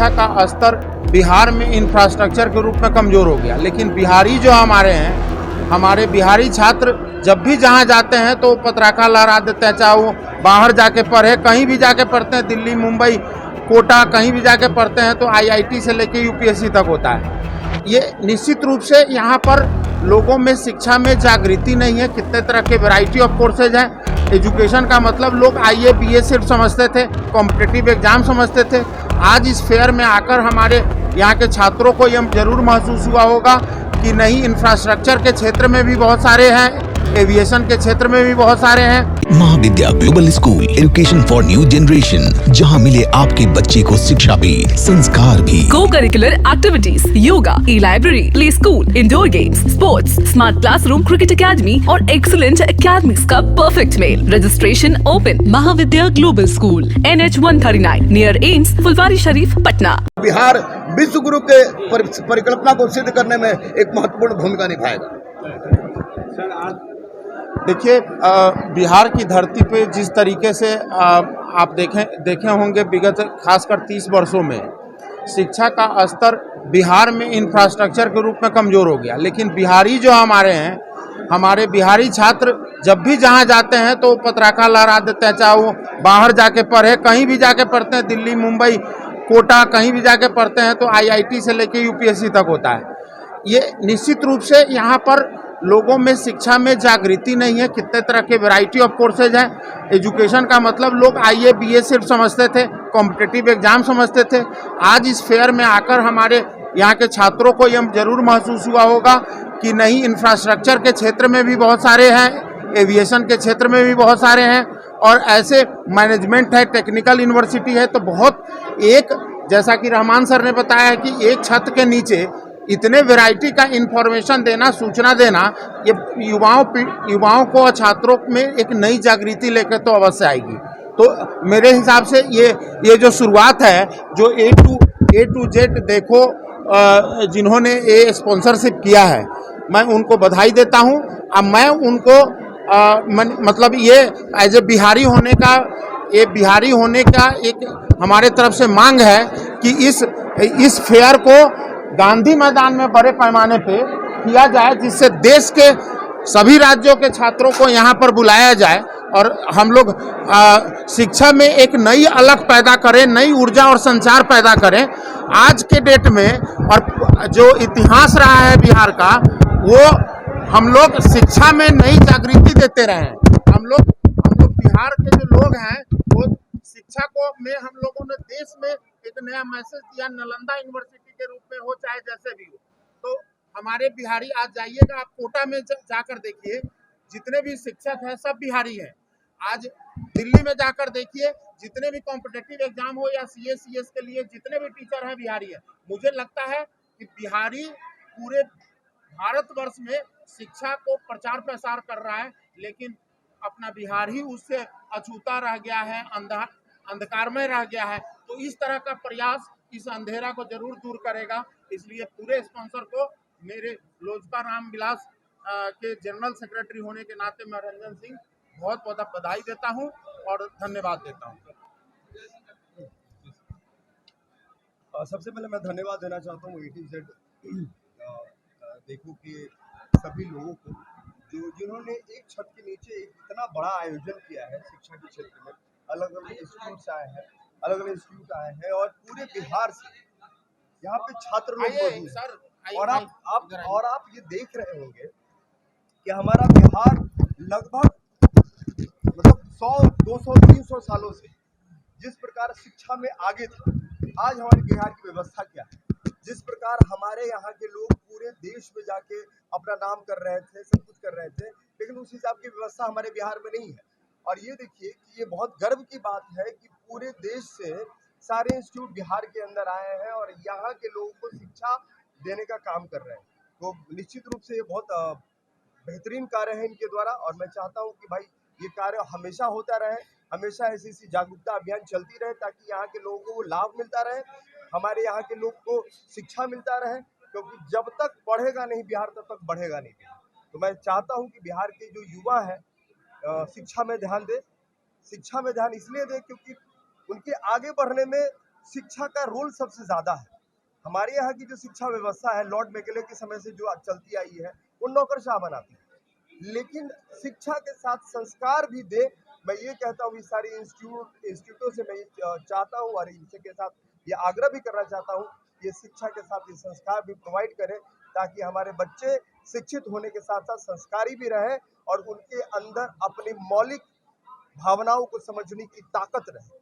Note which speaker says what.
Speaker 1: शिक्षा का स्तर बिहार में इंफ्रास्ट्रक्चर के रूप में कमज़ोर हो गया, लेकिन बिहारी जो हमारे हैं, हमारे बिहारी छात्र जब भी जहाँ जाते हैं तो पताका लहरा देते हैं, चाहे वो बाहर जाके पढ़े, कहीं भी जाके पढ़ते हैं, दिल्ली, मुंबई, कोटा, कहीं भी जाके पढ़ते हैं तो आईआईटी से लेके यूपीएससी तक होता है। ये निश्चित रूप से यहाँ पर लोगों में शिक्षा में जागृति नहीं है। कितने तरह के वैरायटी ऑफ कोर्सेज हैं। एजुकेशन का मतलब लोग आईए बीए सिर्फ समझते थे, कॉम्पिटिटिव एग्जाम समझते थे। आज इस फेयर में आकर हमारे यहाँ के छात्रों को यह जरूर महसूस हुआ होगा कि नहीं, इंफ्रास्ट्रक्चर के क्षेत्र में भी बहुत सारे हैं, एविएशन के क्षेत्र में भी बहुत सारे हैं।
Speaker 2: Mahavidya global school, education for new generation, जहां मिले आपके बच्चे को शिक्षा भी, संस्कार भी।
Speaker 3: Co curricular activities, yoga, e library, play school, indoor games, sports, smart classroom, cricket academy और एक्सीलेंट एकेडमीज का परफेक्ट मेल। Registration open. Mahavidya global school, NH 139 near AIIMS, Phulwari Sharif, Patna.
Speaker 4: Bihar विश्व गुरु के परिकल्पना को सिद्ध करने में एक महत्वपूर्ण भूमिका निभाएगा।
Speaker 1: देखिए, बिहार की धरती पे जिस तरीके से आप देखे होंगे विगत खासकर 30 वर्षों में शिक्षा का स्तर बिहार में इंफ्रास्ट्रक्चर के रूप में कमज़ोर हो गया, लेकिन बिहारी जो हमारे हैं, हमारे बिहारी छात्र जब भी जहाँ जाते हैं तो पताका लहरा देते हैं, चाहे वो बाहर जाके पढ़े, कहीं भी जाके पढ़ते हैं, दिल्ली, मुंबई, कोटा, कहीं भी जाके पढ़ते हैं तो आईआईटी से लेके यूपीएससी तक होता है। ये निश्चित रूप से यहाँ पर लोगों में शिक्षा में जागृति नहीं है। कितने तरह के वैरायटी ऑफ कोर्सेज हैं। एजुकेशन का मतलब लोग आईए बीए सिर्फ समझते थे, कॉम्पिटिटिव एग्जाम समझते थे। आज इस फेयर में आकर हमारे यहाँ के छात्रों को यह जरूर महसूस हुआ होगा कि नहीं, इंफ्रास्ट्रक्चर के क्षेत्र में भी बहुत सारे हैं, एविएशन के क्षेत्र में भी बहुत सारे हैं, और ऐसे मैनेजमेंट है, टेक्निकल यूनिवर्सिटी है, तो बहुत एक, जैसा कि रहमान सर ने बताया है कि एक छत के नीचे इतने वैरायटी का इंफॉर्मेशन देना, सूचना देना, ये युवाओं को और छात्रों में एक नई जागृति लेकर तो अवश्य आएगी। तो मेरे हिसाब से ये जो शुरुआत है, जो ए टू जेड देखो जिन्होंने ये स्पॉन्सरशिप किया है, मैं उनको बधाई देता हूँ। अब मैं उनको मतलब ये एज ए बिहारी होने का एक हमारे तरफ से मांग है कि इस फेयर को गांधी मैदान में बड़े पैमाने पे किया जाए, जिससे देश के सभी राज्यों के छात्रों को यहाँ पर बुलाया जाए और हम लोग शिक्षा में एक नई अलख पैदा करें, नई ऊर्जा और संचार पैदा करें। आज के डेट में और जो इतिहास रहा है बिहार का, वो हम लोग शिक्षा में नई जागृति देते रहे हैं। हम लोग बिहार के जो लोग हैं, वो शिक्षा को में हम लोगों ने देश में एक नया मैसेज दिया, नालंदा यूनिवर्सिटी के रूप में हो, चाहे जैसे भी हो। तो हमारे बिहारी, आज जाइएगा आप कोटा में जाकर देखिए, जितने भी शिक्षक हैं सब बिहारी हैं। आज दिल्ली में जाकर देखिए, जितने भी कॉम्पिटिटिव एग्जाम हो या CS के लिए जितने भी टीचर हैं बिहारी हैं। मुझे लगता है कि बिहारी पूरे भारतवर्ष में शिक्षा को प्रचार प्रसार कर रहा है, लेकिन अपना बिहार ही उससे अछूता रह गया है, अंधकार में रह गया है। तो इस तरह का प्रयास इस अंधेरा को जरूर दूर करेगा। इसलिए पूरे स्पॉन्सर को मेरे लोजपा राम विलास के जनरल सेक्रेटरी होने के नाते मैं रंजन सिंह बहुत बहुत बधाई देता हूं और धन्यवाद देता हूं।
Speaker 4: सबसे पहले मैं धन्यवाद देना चाहता हूँ A to Z देखो कि सभी लोगों को जिन्होंने एक छत के नीचे एक इतना बड़ा आयोजन किया है शिक्षा के क्षेत्र में। अलग अलग इंस्टीट्यूट आए हैं, इंस्टीट्यूट आए हैं और पूरे बिहार से यहाँ पे छात्र लोग मौजूद हैं। और आप ये देख रहे होंगे कि हमारा बिहार लगभग मतलब 100, 200, 300 सालों से जिस प्रकार शिक्षा में आगे था, आज हमारे बिहार की व्यवस्था क्या है। जिस प्रकार हमारे यहाँ के लोग पूरे देश में जाके अपना नाम कर रहे थे, सब कुछ कर रहे थे, लेकिन उस हिसाब की व्यवस्था हमारे बिहार में नहीं है। और ये देखिए कि ये बहुत गर्व की बात है कि पूरे देश से सारे इंस्टीट्यूट बिहार के अंदर आए हैं और यहाँ के लोगों को शिक्षा देने का काम कर रहे हैं। तो निश्चित रूप से ये बहुत बेहतरीन कार्य है इनके द्वारा, और मैं चाहता हूँ कि भाई ये कार्य हमेशा होता रहे, हमेशा ऐसी जागरूकता अभियान चलती रहे, ताकि यहाँ के लोगों को वो लाभ मिलता रहे, हमारे यहाँ के लोग को शिक्षा मिलता रहे, क्योंकि जब तक पढ़ेगा नहीं बिहार तब तक बढ़ेगा नहीं बिहार। तो मैं चाहता हूँ कि बिहार के जो युवा हैं शिक्षा में ध्यान दे। शिक्षा में ध्यान इसलिए दे क्योंकि उनके आगे बढ़ने में शिक्षा का रोल सबसे ज़्यादा है। हमारे यहाँ की जो शिक्षा व्यवस्था है लॉर्ड मैकेले के समय से जो चलती आई है वो नौकरशाह बनाती है, लेकिन शिक्षा के साथ संस्कार भी दे। मैं ये कहता हूँ, इस सारी इंस्टीट्यूटों से मैं चाहता हूँ और इनके साथ ये आग्रह भी करना चाहता हूँ, ये शिक्षा के साथ ये संस्कार भी प्रोवाइड करें, ताकि हमारे बच्चे शिक्षित होने के साथ साथ संस्कारी भी रहें और उनके अंदर अपनी मौलिक भावनाओं को समझने की ताकत रहे।